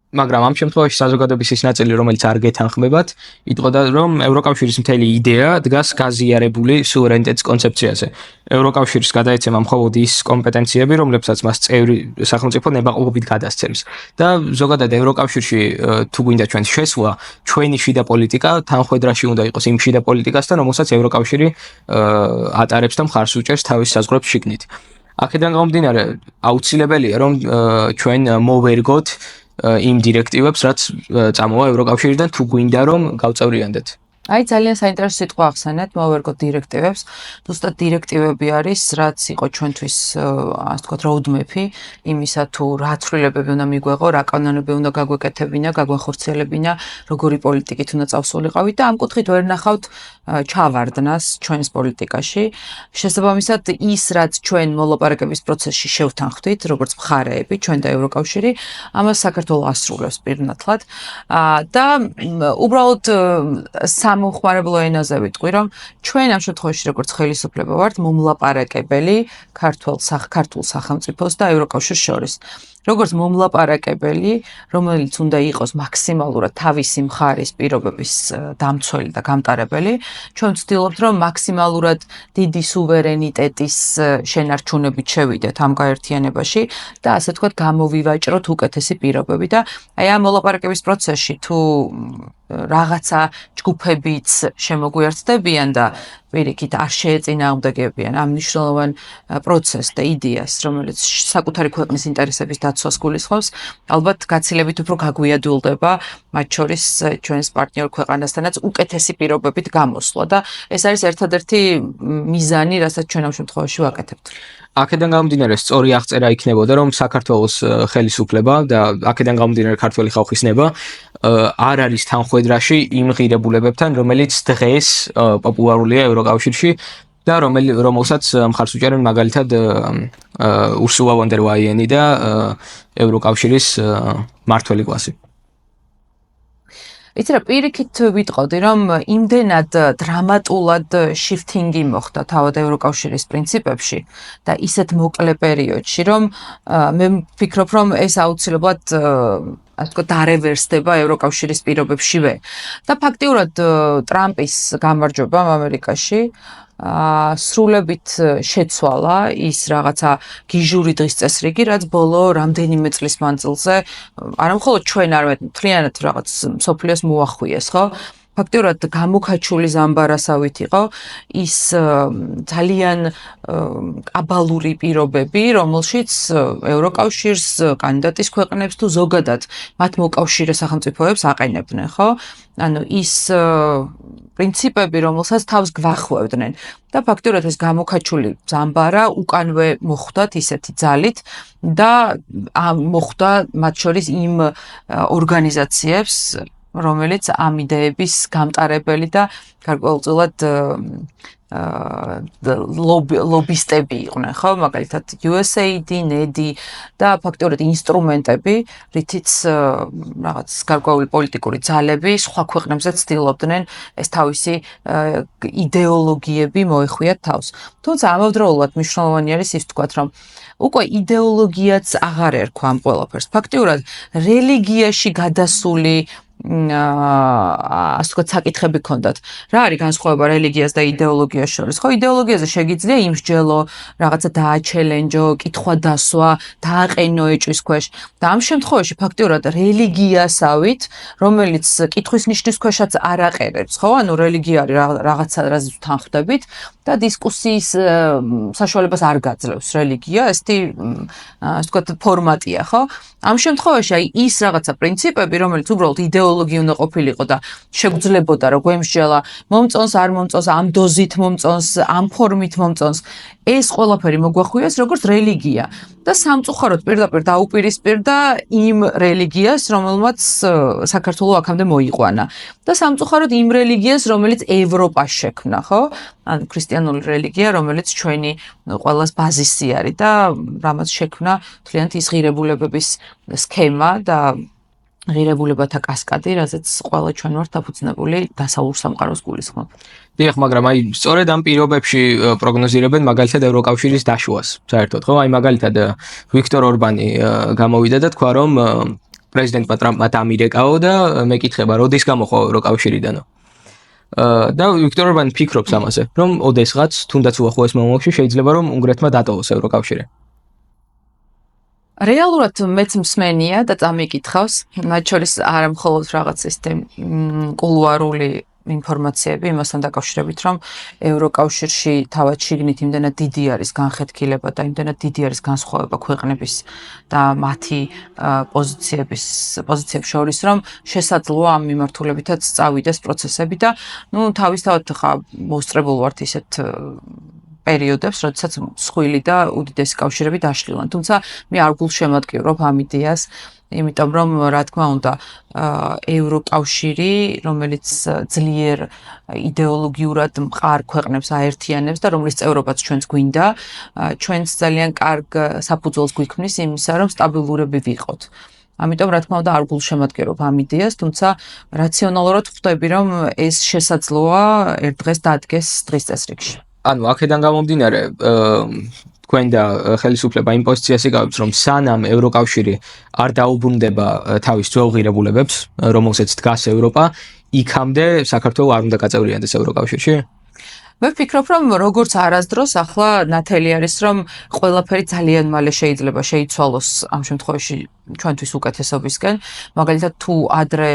მაგრამ ამ შემთხვევაში საზოგადოების ის ნაწილი, რომელიც არ გეთანხმებათ, იტყოდა, რომ ევროკავშირის მთელი იდეა დგას გაზიარებული სუვერენიტეტის კონცეფციაზე. ევროკავშირის გადაეცემა მხოლოდ ის კომპეტენციები, რომლებსაც მას წევრი სახელმწიფო ნებაყოფობით გადასცემს. და ზოგადად ევროკავშირში თუ გვინდა ჩვენს შესვლა, ჩვენი შიდა პოლიტიკა თანხვედრაში უნდა იყოს იმ შიდა პოლიტიკასთან, რომელსაც ევროკავშირი ატარებს და მხარს უჭერს თავის საზღვრებს შიგნით. აქედან გამომდინარე, აუცილებელია, რომ ჩვენ მოვერგოთ იმ დირექტივებს, რაც წამოვა ევროკავშირიდან, თუ გვინდა რომ გავწევრიანდეთ. აი ძალიან საინტერესო სიტყვა ახსენეთ, მოვერგოთ დირექტივებს. ზუსტად დირექტივები არის, რაც იყო ჩვენთვის, ასე ვთქვათ, roadmap-ი იმისა თუ რა ცვლილებები უნდა მიგვეღო, რა კანონები უნდა გაგვეკეთებინა, გაგვახორციელებინა, როგორი პოლიტიკით უნდა წავსულიყავით და ამ კუთხით ვერ ნახავთ ჩავარდნას ჩვენს პოლიტიკაში. შესაბამისად, ის რაც ჩვენ მოლაპარაკების პროცესში შევთანხმდით, როგორც მხარეები, ჩვენ და ევროკავშირი, ამას საქართველო ასრულებს პირნათლად. და უბრალოდ სამოხმარებლო ენაზე ვიტყვი, რომ ჩვენ ამ შემთხვევაში როგორც ხელისუფლება ვართ მომლაპარაკებელი ქართულ სახელმწიფოს და ევროკავშირს შორის. როგორც მომლაპარაკებელი, რომელიც უნდა იყოს მაქსიმალურად თავისი მხარის პირობების დამცველი და გამტარებელი, ჩვენ ვცდილობთ, რომ მაქსიმალურად დიდი სუვერენიტეტის შენარჩუნებით შევიდეთ ამ გაერთიანებაში და ასე ვთქვათ, გამოვივაჭროთ უკეთესი პირობები და აი ამ მოლაპარაკების პროცესში თუ რაღაცა ჯგუფებიც შემოგვიერთდებიან და პირიქით არ შეეწინააღმდეგებიან ამ მნიშვნელოვან პროცესს და იდეას, რომელიც საკუთარი ქვეყნის ინტერესების დაცვას გულისხმობს, ალბათ გაცილებით უფრო გაგვიადვილდება მათ შორის ჩვენს პარტნიორ ქვეყანასთანაც უკეთესი პირობებით გამოსვლა და ეს არის ერთადერთი მიზანი, რასაც ჩვენ ამ შემთხვევაში ვაკეთებთ. აქედან გამომდინარე სწორი აღწერა იქნებოდა, რომ საქართველოს ხელისუფლება და აქედან გამომდინარე ქართველი ხალხის ნება არ არის თანხვედრაში იმ ღირებულებებთან, რომელიც დღეს პოპულარულია ევროკავშირში და რომელსაც მხარს უჭერენ მაგალითად ურსულა ვონ დერ ლაიენი და ევროკავშირის მმართველი კლასი. იცი რა, პირიქით ვიტყოდი, რომ იმდენად დრამატულად შიფთინგი მოხდა თავად ევროკავშირის პრინციპებში და ისეთ მოკლე პერიოდში, რომ მე ვფიქრობ, რომ ეს აუცილებლად ასე ვთქვათ, დარევერსდება ევროკავშირის პირობებშივე. და ფაქტიურად ტრამპის გამარჯვებამ ამერიკაში სრულებით შეცვალა ის რაღაცა გიჟური დღის წესრიგი, რაც ბოლო რამდენიმე წლის მანძილზე არა მხოლოდ ჩვენ არამედ მთლიანად რაღაც მსოფლიოს მოახვიეს, ხო? ფაქტიურად გამოქაჩული ზამბარასავით იყო ის ძალიან კაბალური პირობები, რომელშიც ევროკავშირს, კანდიდატის ქვეყნებს თუ ზოგადად მათ მოკავშირე სახელმწიფოებს აყენებდნენ, ხო? ანუ ის პრინციპები, რომელსაც თავს გვახვევდნენ და ფაქტიურად ეს გამოქაჩული ზამბარა უკანვე მოხვდათ ისეთი ძალით და მოხვდა მათ შორის იმ ორგანიზაციებს, რომელიც ამ იდეების გამტარებელი და გარკვეულწილად ლობისტები იყვნენ, ხო? მაგალითად USAID, NEDI და ფაქტიურად ინსტრუმენტები, რითიც რაღაც გარკვეული პოლიტიკური ძალები სხვა ქვეყნებზე ცდილობდნენ ეს თავისი იდეოლოგიები მოეხვიათ თავს. თუმცა ამავდროულად მნიშვნელოვანი არის ის ვთქვათ, რომ უკვე იდეოლოგიაც აღარ ერქვა ამ ყველაფერს. ფაქტიურად რელიგიაში გადასული ასე ვთქვათ, საკითხები ქონდათ. რა არის განსხვავება რელიგიას და იდეოლოგიას შორის? ხო, იდეოლოგიაზე შეგიძლია იმსჯელო, რაღაცა დააჩელენჯო, კითხვა დასვა, დააყენო ეჭვის ქვეშ. და ამ შემთხვევაში ფაქტიურად რელიგიასავით, რომელიც კითხვის ნიშნის ქვეშაც არ აყერებს, ხო? ანუ რელიგია არის რაღაცა, რაზეც თანხმდებით და დისკუსიის საშუალებას არ გაძლევს რელიგია, ესეთი ასე ვთქვათ, ფორმატია, ხო? ამ შემთხვევაში აი ის რაღაცა პრინციპები, რომელიც უბრალოდ იდეოლოგია უნდა ყოფილიყო და შეგვძლებოდა რომ გვემსჯელა, მომწონს, არ მომწონს, ამ დოზით მომწონს, ამ ფორმით მომწონს, ეს ყველაფერი მოგვახვიეს როგორც რელიგია და სამწუხაროდ პირდაპირ დაუპირისპირდა იმ რელიგიას, რომელმაც საქართველო აქამდე მოიყვანა და სამწუხაროდ იმ რელიგიას, რომელიც ევროპას შექმნა, ხო? ანუ ქრისტიანული რელიგია, რომელიც ჩვენი ყველას ბაზისი არის და რამაც შექმნა მთლიანად ის ღირებულებების სქემა და ღირებულებათა კასკადი, რაზეც ყველა ჩვენ ვართ დაფუძნებული დასავლურ სამყაროს გულისხმობ. დიახ, მაგრამ აი სწორედ ამ პირობებში პროგნოზირებენ მაგალითად ევროკავშირის დაშუას, საერთოდ, ხო? აი მაგალითად ვიქტორ ორბანი გამოვიდა და თქვა, რომ პრეზიდენტმა ტრამპმა დამირეკაო და მეკითხება, როდის გამოხო ევროკავშირიდანო. და ვიქტორ ორბანი ფიქრობს ამაზე, რომ ოდესღაც, თუნდაც უახლოეს მომავალში შეიძლება რომ უნგრეთმა დატოვოს ევროკავშირი. რეალურად მეც მსმენია და წამიკითხავს, მათ შორის არა მხოლოდ რაღაც ისეთი კულუარული ინფორმაციები იმასთან დაკავშირებით, რომ ევროკავშირში თავად შიგნით იმდენად დიდი არის განხეთქილება და იმდენად დიდი არის განსხვავება ქვეყნების და მათი პოზიციებს შორის, რომ შესაძლოა ამ მიმართულებითაც წავიდეს პროცესები და თავისთავად ხა მოსწრებულ ვართ ისეთ პერიოდებს, როდესაც მსხვილი და უდიდესი კავშირები დაშლილან. თუმცა მე არ გულშემატკივრობ ამ იდეას, იმიტომ რომ რა თქმა უნდა ევროკავშირი, რომელიც ძლიერ იდეოლოგიურად მყარ ქვეყნებს აერთიანებს და რომლის წევრობაც ჩვენც გვინდა, ჩვენც ძალიან კარგ საფუძველს გვიქმნის იმისა, რომ სტაბილურები ვიყოთ. ამიტომ რა თქმა უნდა არ გულშემატკივრობ ამ იდეას, თუმცა რაციონალურად ხვდები, რომ ეს შესაძლოა ერთ დღეს დადგეს დღის წესრიგში. ანუ აქედან გამომდინარე, თქვენ და ხელისუფლება იმ პოზიციას იკავებს, რომ სანამ ევროკავშირი არ დაუბრუნდება თავის ძველ ღირებულებებს, რომელზეც დგას ევროპა, იქამდე საქართველოს არ უნდა გაწევრიანდეს ევროკავშირში? მე ვფიქრობ, რომ როგორც არასდროს ახლა ნათელი არის, რომ ყველაფერი ძალიან მალე შეიძლება შეიცვალოს ამ შემთხვევაში ჩვენთვის უკეთესობისკენ. მაგალითად, თუ ადრე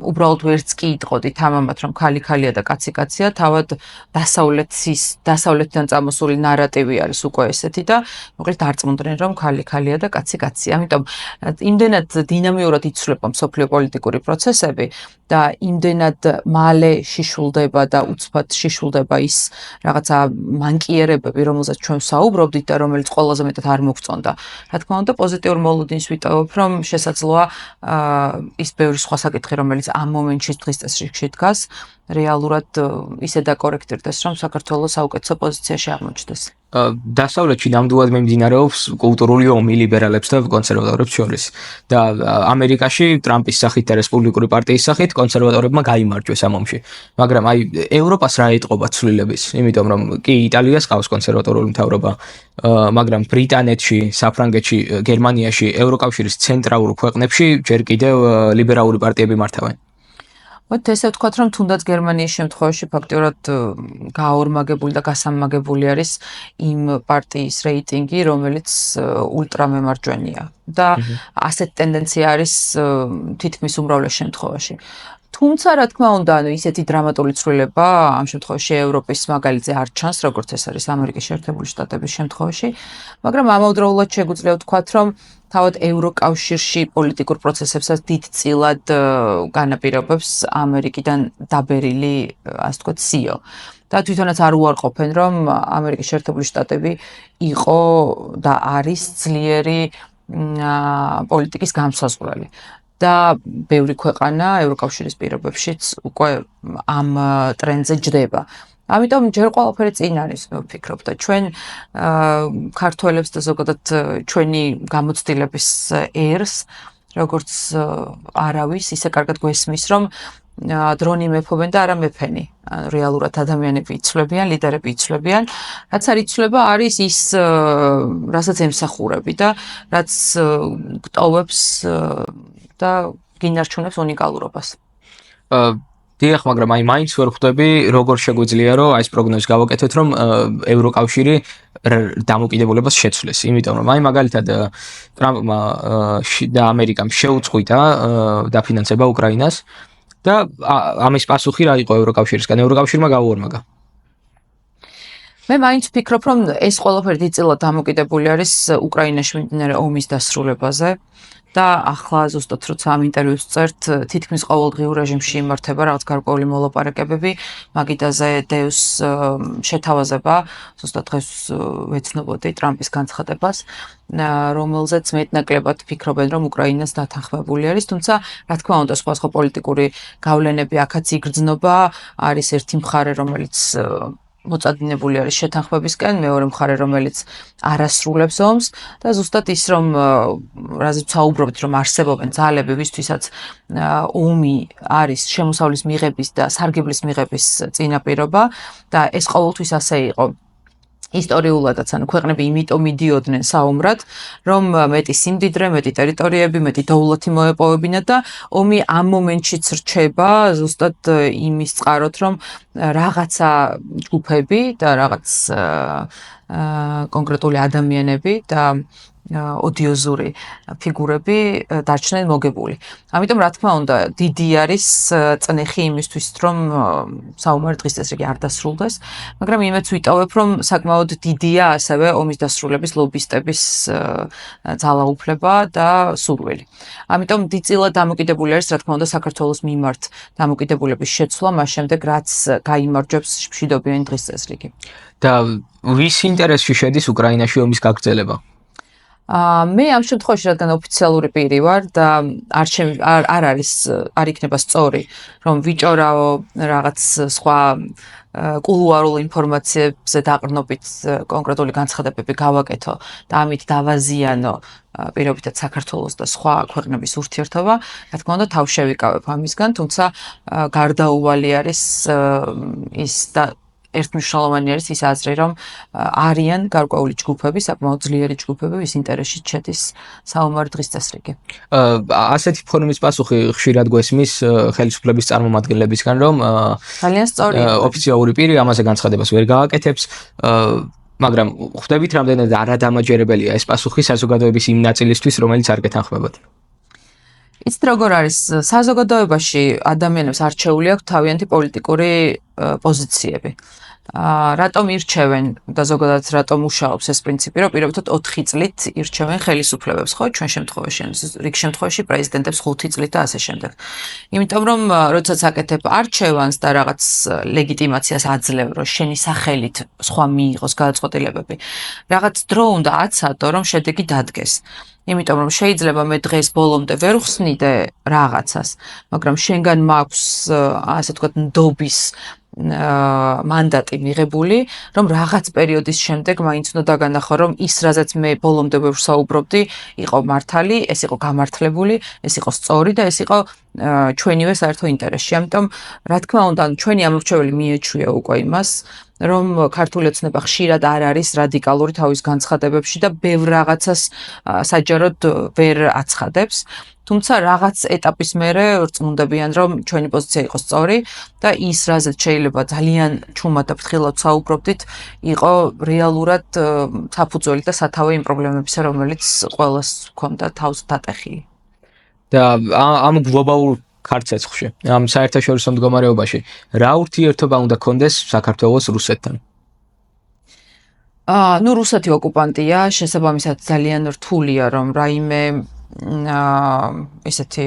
უბრალოდ ვერც კი იტყოდით ამამად, რომ ქალი-ქალია და კაცი-კაცია, თავად დასავლეთიდან წამოსული ნარატივი არის უკვე ესეთი და მოკლედ არ წმუნდნენ, რომ ქალი-ქალია და კაცი-კაცია. ამიტომ იმდენად დინამიურად იცვლება მსოფლიო პოლიტიკური პროცესები და იმდენად მალე შიშულდება და უცბად შიშულდება ის რაღაცა მანკიერებები, რომელზეც ჩვენ საუბრობდით და რომელიც ყველაზე მეტად არ მოგწონდა. რა თქმა უნდა, პოზიტიურ მოლოდინს ვიტოვებ, რომ შესაძლოა ის ბევრი სხვა საკითხი, რომელიც ამ მომენტში დღის წესრიგში დგას, რეალურად ისე დაკორექტირდეს, რომ საქართველოს საუკეთესო პოზიციაში აღმოჩნდეს. დასავლეთში ნამდვილად მიმდინარეობს კულტურული ომი ლიბერალებს და კონსერვატორებს შორის და ამერიკაში ტრამპის სახით და რესპუბლიკური პარტიის სახით კონსერვატორებმა გაიმარჯვეს ამ ომში. მაგრამ აი ევროპას რა ეტყობა ცვლილების, იმიტომ რომ კი იტალიას ყავს კონსერვატორული მთავრობა, მაგრამ ბრიტანეთში, საფრანგეთში, გერმანიაში, ევროკავშირის ცენტრალურ ქვეყნებში ჯერ კიდევ ლიბერალური პარტიები მართავენ. მოთ ესე ვთქვათ, რომ თუნდაც გერმანიის შემთხვევაში ფაქტიურად გაორმაგებული და გასამაგებული არის იმ პარტიის რეიტინგი, რომელიც ულტრამემარჯვენია და ასეთ ტენდენცია არის თითქმის უმრავლეს შემთხვევაში. თუმცა, რა თქმა უნდა, ისეთი დრამატული ცვლილება ამ შემთხვევაში ევროპის მაგალითზე არ ჩანს, როგორც ეს არის ამერიკის შეერთებული შტატების შემთხვევაში, მაგრამ ამავდროულად შეგვიძლია ვთქვათ, რომ თავად ევროკავშირში პოლიტიკურ პროცესებსაც დიდწილად განაპირობებს ამერიკიდან დაბერილი, ასე ვთქვათ, CEO. და თვითონაც არ უარყოფენ, რომ ამერიკის შეერთებული შტატები იყო და არის ძლიერი პოლიტიკის გამსაზღვრელი. და ბევრი ქვეყანა ევროკავშირის პირობებშიც უკვე ამ ტრენდზე ჯდება. ამიტომ ჯერ ყველაფერი წინ არის, მე ვფიქრობ და ჩვენ ქართველებს და ზოგადად ჩვენი გამოცდილების ერს, როგორც არავის, ისე კარგად გვესმის, რომ დრონი მეფობენ და არა მეფენი. რეალურად ადამიანები იცვლებიან, ლიდერები იცვლებიან. რაც არ იცვლება, არის ის, რასაც ემსახურები და რაც გტოვებს და გინარჩუნებს უნიკალურობას. დიახ, მაგრამ აი მაინც ვერ ხვდები, როგორ შეგვიძლია რომ აი ეს პროგნოზი გავაკეთოთ, რომ ევროკავშირი დამოკიდებულებას შეცვლეს. იმიტომ რომ აი მაგალითად ტრამპმა და ამერიკამ შეუწყვიტა დაფინანსება უკრაინას და ამის პასუხი რა იყო ევროკავშირისგან? ევროკავშირმა გაუორმაგა. მე მაინც ვფიქრობ, რომ ეს ყველაფერი დიდწილად დამოკიდებული არის უკრაინაში მიმდინარე ომის დასრულებაზე. და ახლა ზუსტად როცა ამ ინტერვიუს წერთ, თითქმის ყოველდღიურ რეჟიმში იმართება რაღაც გარკვეული მოლაპარაკებები, მაგიდაზე დევს შეთავაზება, ზუსტად დღეს ვეცნობოდი ტრამპის განცხადებას, რომელზეც მეტნაკლებად ფიქრობენ, რომ უკრაინას დათანხმებული არის, თუმცა რა თქმა უნდა, სხვა პოლიტიკური გავლენები აქაც იგრძნობა, არის ერთი მხარე, რომელიც მოწადინებული არის შეთანხმებისკენ, მეორე მხარე, რომელიც არასრულებს ომს და ზუსტად ის, რომ რაზეც საუბრობთ, რომ არსებობენ ძალები, ვისთვისაც ომი არის შემოსავლის მიღების და სარგებლის მიღების წინაპირობა და ეს ყოველთვის ასე იყო. ისტორიულადაც, ანუ ქვეყნები იმიტომ მიდიოდნენ საომრად, რომ მეტი სიმდიდრე, მეტი ტერიტორიები, მეტი დოულათი მოეპოვებინათ და ომი ამ მომენტშიც რჩება ზუსტად იმის წყაროთ, რომ რაღაცა ჯგუფები და რაღაც კონკრეტული ადამიანები და ოდიოზური ფიგურები დარჩნენ მოგებული. ამიტომ რა თქმა უნდა, დიდი არის წნეხი იმისთვის, რომ საომარი დღის წესრიგი არ დასრულდეს, მაგრამ იმეც ვიტოვებ, რომ საკმაოდ დიდია ასევე ომის დასრულების ლობისტების ძალაუფლება და სურვილი. ამიტომ დიდწილად დამოკიდებული არის, რა თქმა უნდა, საქართველოს მიმართ დამოკიდებულების შეცვლა, მას შემდეგ რაც გაიმარჯვებს მშვიდობიანი დღის წესრიგი. და ვის ინტერესში შედის უკრაინაში ომის გაგრძელება? მე ამ შემთხვევაში რადგან ოფიციალური პირი ვარ და არ იქნება სწორი, რომ ვიჭორაო რაღაც სხვა კულუარულ ინფორმაციებზე დაყრდნობით კონკრეტული განცხადებები გავაკეთო და ამით დავაზიანო პირობითად საქართველოს და სხვა ქვეყნების ურთიერთობა, რა თქმა უნდა, თავშევიკავებ ამისგან, თუმცა გარდაუვალი არის ის და ერთმნიშვნელოვანი არის ის აზრი, რომ არიან გარკვეული ჯგუფები, საკმაოდ ძლიერი ჯგუფები, ვის ინტერესში შედის საომარი დღის წესრიგი. ასეთი ფორმის პასუხი ხშირად გვესმის ხელისუფლების წარმომადგენლებისგან, რომ ძალიან სწორია. ოფიციალური პირი ამაზე განცხადებას ვერ გააკეთებს, მაგრამ ხვდებით რამდენად არადამაჯერებელია ეს პასუხი საზოგადოების იმ ნაწილისთვის, რომელიც არ გეთანხმებათ. იცით როგორ არის საზოგადოებაში ადამიანებს არჩეული აქვს თავიანთი პოლიტიკური პოზიციები. რატომ ირჩევენ და ზოგადად რატომ მუშაობს ეს პრინციპი, რომ პირობითად 4 წლით ირჩევენ ხელისუფლებებს, ხო, ჩვენ შემთხვევაში, რიგ შემთხვევაში პრეზიდენტებს 5 წლით და ასე შემდეგ. იმიტომ რომ როდესაც აკეთებ არჩევანს და რაღაც ლეგიტიმაციას აძლევ, რომ შენი სახელით სხვა მიიღოს გადაწყვეტილებები, რაღაც დრო უნდა აცადო, რომ შედეგი დადგეს. იმიტომ რომ შეიძლება მე დღეს ბოლომდე ვერ ხსნიდე რაღაცას, მაგრამ შენგან მაქვს ასე ვთქვათ ნდობის მანდატი მიღებული, რომ რაღაც პერიოდის შემდეგ მაინც უნდა დაგანახო, რომ ის რაზეც მე ბოლომდე ვერ ვსაუბრობდი, იყო მართალი, ეს იყო გამართლებული, ეს იყო სწორი და ეს იყო ჩვენივე საერთო ინტერესში. ამიტომ რა თქმა უნდა, ჩვენი ამორჩეველი მიეჩვია უკვე იმას, რომ ქართული ოცნება ხშირად არ არის რადიკალური თავის განცხადებებში და ბევრ რაღაცას საჯაროდ ვერ აცხადებს. თუმცა რაღაც ეტაპის მერე რწმუნდებიან, რომ ჩვენი პოზიცია იყო სწორი და ის რაზეც შეიძლება ძალიან ჩუმად და ფრთხილად საუბრობდით, იყო რეალურად საფუძველი და სათავე იმ პრობლემებისა, რომელიც ყველას ჰქონდა თავს დატეხილი. და ამ გლობალურ ქარცეცხლში, ამ საერთაშორისო მდგომარეობაში, რა ურთიერთობა უნდა კონდეს საქართველოს რუსეთთან? ნუ რუსეთი ოკუპანტია, შესაბამისად ძალიან რთულია, რომ რაიმე ესეთი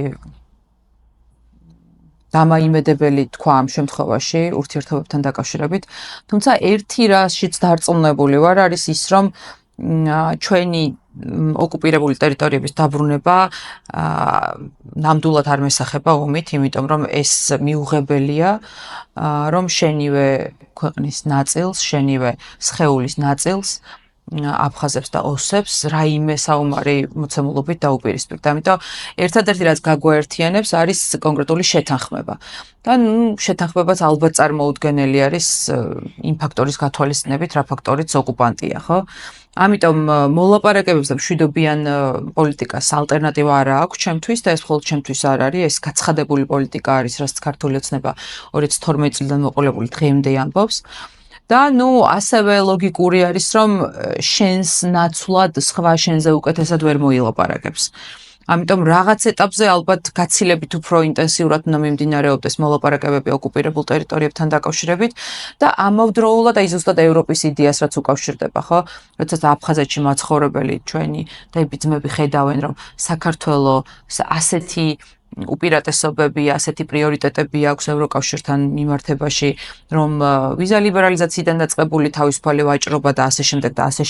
დამაიმედებელი თქვა ამ შემთხვევაში ურთიერთობებთან დაკავშირებით. თუმცა ერთი რაშიც დარწმუნებული ვარ, არის ის, რომ ჩვენი ოკუპირებული ტერიტორიების დაბრუნება ნამდვილად არ მესახება ომით, იმიტომ რომ ეს მიუღებელია, რომ შენივე ქვეყნის ნაწილს, შენივე სხეულის ნაწილს აფხაზებს და ოსებს რაიმე საომარი მოცემულობით დაუპირისპირდა. ამიტომ ერთადერთი რაც გაგვაერთიანებს არის კონკრეტული შეთანხმება. და შეთანხმებაც ალბათ წარმოუდგენელი არის იმ ფაქტორის გათვალისწინებით, რა ფაქტორიც ოკუპანტია, ხო? ამიტომ მოლაპარაკებებს და მშვიდობიან პოლიტიკას ალტერნატივა არა აქვს ჩემთვის და ეს მხოლოდ ჩემთვის არ არის, ეს გაცხადებული პოლიტიკა არის, რაც ქართული ოცნება 2012 წლიდან მოყოლებული დღემდე ამბობს. და ასევე ლოგიკური არის, რომ შენს ნაცვლად სხვა შენზე უკეთესად ვერ მოილაპარაკებს. ამიტომ რაღაც ეტაპზე ალბათ გაცილებით უფრო ინტენსიურად უნდა მიმდინარეობდეს მოლაპარაკებები ოკუპირებულ ტერიტორიებთან დაკავშირებით და ამავდროულად აი ზუსტად ევროპის იდეას რაც უკავშირდება, ხო? როდესაც აფხაზეთში მაცხოვრებელი ჩვენი დებიძმები ხედავენ, რომ საქართველოს ასეთი უპირატესობები, ასეთი პრიორიტეტები აქვს ევროკავშირთან მიმართებაში, რომ ვიზა ლიბერალიზაციიდან დაწყებული თავისუფალი ვაჭრობა და ასე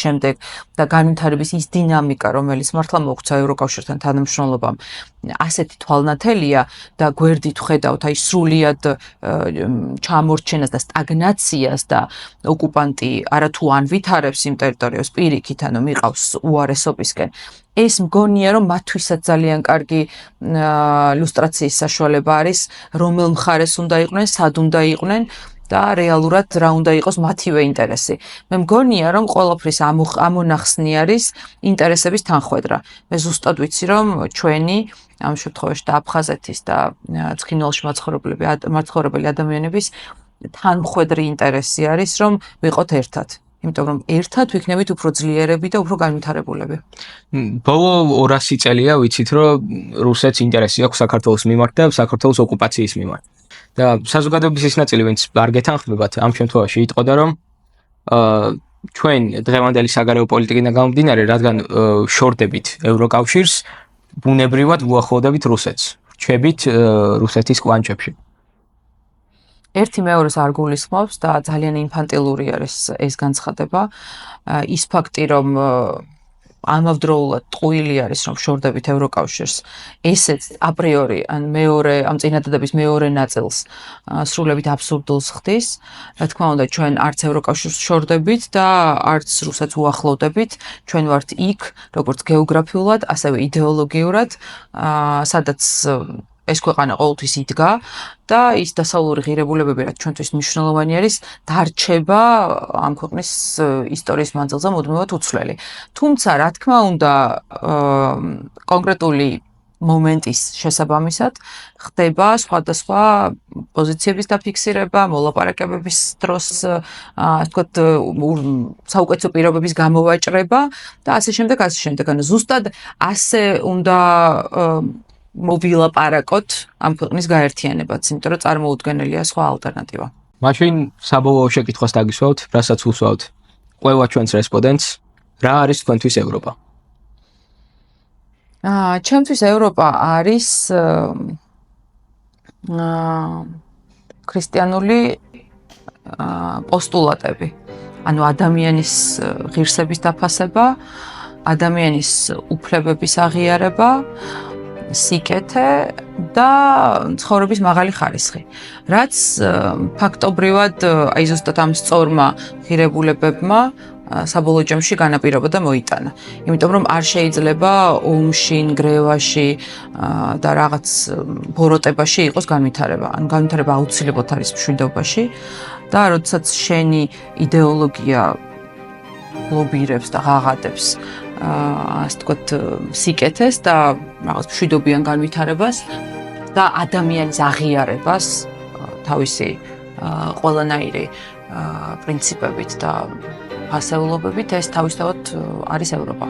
შემდეგ და განვითარების ის დინამიკა, რომელიც მართლა მოგვცა ევროკავშირთან თანამშრომლობამ, ასეთი თვალნათელია და გვერდით ხედავთ აი სრულიად ჩამორჩენას და სტაგნაციას და ოკუპანტი არათუ ან ვითარებს იმ ტერიტორიას პირიქით, ანუ მიყავს უარესობისკენ. ეს მგონია, რომ მათთვისაც ძალიან კარგი ილუსტრაციის საშუალება არის, რომელ მხარეს უნდა იყვნენ, სად უნდა იყვნენ და რეალურად რა უნდა იყოს მათივე ინტერესი. მე მგონია, რომ ყველაფრის ამონახსნი არის ინტერესების თანხვედრა. მე ზუსტად ვიცი, რომ ჩვენი ამ შემთხვევაში და აფხაზეთის და ცხინვალში მაცხოვრებელი ადამიანების თანხვედრი ინტერესი არის, რომ ვიყოთ ერთად. იმიტომ რომ ერთად ვიქნებით უფრო ძლიერები და უფრო განვითარებულები. ბოლო 200 წელია ვიცით, რომ რუსეთს ინტერესი აქვს საქართველოს მიმართ და საქართველოს ოკუპაციის მიმართ. და საზოგადოების ის ნაწილი, ვინც არ გეთანხმებათ, ამ შემთხვევაში იტყოდა, რომ ჩვენ დღევანდელი საგარეო პოლიტიკიდან გამომდინარე, რადგან შორდებით ევროკავშირს, ბუნებრივად უახლოვდებით რუსეთს, რჩებით რუსეთის კვანჩებში. ერთი მეორეს არ გულისხმობს და ძალიან ინფანტილური არის ეს განცხადება. ის ფაქტი, რომ ამავდროულად ტყუილი არის, რომ შორდებით ევროკავშირს, ესეც აპრიორი ან ამ წინადადების მეორე ნაწილს სრულებით აბსურდულს ხდის. რა თქმა უნდა, ჩვენ არც ევროკავშირს შორდებით და არც რუსეთს უახლოვდებით. ჩვენ ვართ იქ, როგორც გეოგრაფიულად, ასევე იდეოლოგიურად, სადაც ეს ქვეყანა ყოველთვის იდგა და ის დასავლური ღირებულებები, რაც ჩვენთვის მნიშვნელოვანი არის, დარჩება ამ ქვეყნის ისტორიის მანძილზე მუდმივად უცვლელი. თუმცა, რა თქმა უნდა, კონკრეტული მომენტის შესაბამისად ხდება სხვადასხვა პოზიციების დაფიქსირება, მოლაპარაკებების დროს, ასე ვთქვათ, საუკეთესო პირობების გამოვაჭრება და ასე შემდეგ. ანუ ზუსტად ასე უნდა მოვილაპარაკოთ ამ ქვეყნის გაერთიანებაც, იმიტომ რომ წარმოუდგენელია სხვა ალტერნატივა. მაშინ საბოლოო შეკითხვას დაგისვავთ, რასაც უსვავთ ყველა ჩვენს რესპონდენტს, რა არის თქვენთვის ევროპა? ჩემთვის ევროპა არის ქრისტიანული პოსტულატები. ანუ ადამიანის ღირსების დაფასება, ადამიანის უფლებების აღიარება, სიკეთე და ცხოვრების მაღალი ხარისხი. რაც ფაქტობრივად აი ზუსტად ამ სწორმა ღირებულებებმა საბოლოო ჯამში განაპირობა და მოიტანა. იმიტომ რომ არ შეიძლება ომში, ნგრევაში და რაღაც ბოროტებაში იყოს განვითარება. ანუ განვითარება აუცილებლად არის მშვიდობაში და როდესაც შენი იდეოლოგია ლობირებს და ღაღადებს ასე ვთქვათ სიკეთეს და რაღაც მშვიდობიან განვითარებას და ადამიანის აღიარებას თავისი ყველანაირი პრინციპებით და ფასეულობებით, ეს თავისთავად არის ევროპა.